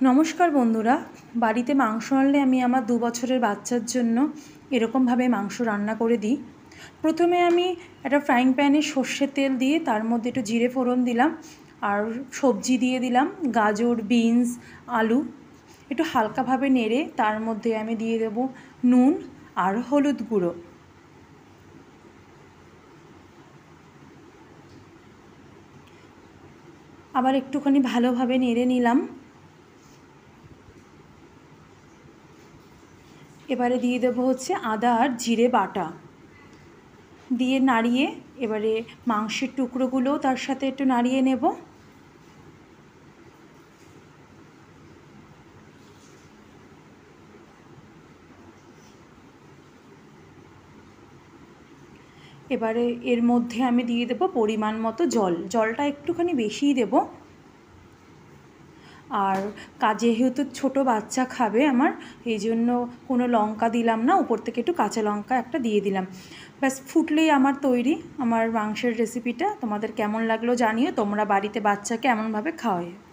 নমস্কার বন্ধুরা, বাড়িতে মাংস আনলে আমি আমার 2 বছরের বাচ্চার জন্য এরকমভাবে মাংস রান্না করে দিই। প্রথমে আমি একটা ফ্রাইং প্যানে সর্ষের তেল দিয়ে তার মধ্যে একটু জিরে ফোড়ন দিলাম, আর সবজি দিয়ে দিলাম গাজর, বিনস, আলু। একটু হালকাভাবে নেড়ে তার মধ্যে আমি দিয়ে দেবো নুন আর হলুদ গুঁড়ো। আবার একটুখানি ভালোভাবে নেড়ে নিলাম। এবারে দিয়ে দেবো হচ্ছে আদা আর জিরে বাটা, দিয়ে নাড়িয়ে এবারে মাংসের টুকরোগুলোও তার সাথে একটু নাড়িয়ে নেব। এবারে এর মধ্যে আমি দিয়ে দেবো পরিমাণ মতো জল, জলটা একটুখানি বেশিই দেব। আর যেহেতু ছোটো বাচ্চা খাবে আমার, এই জন্য কোনো লঙ্কা দিলাম না, উপর থেকে একটু কাঁচা লঙ্কা একটা দিয়ে দিলাম। ব্যাস ফুটলেই আমার তৈরি আমার মাংসের রেসিপিটা। তোমাদের কেমন লাগলো জানিও, তোমরা বাড়িতে বাচ্চাকে এমনভাবে খাওয়াও।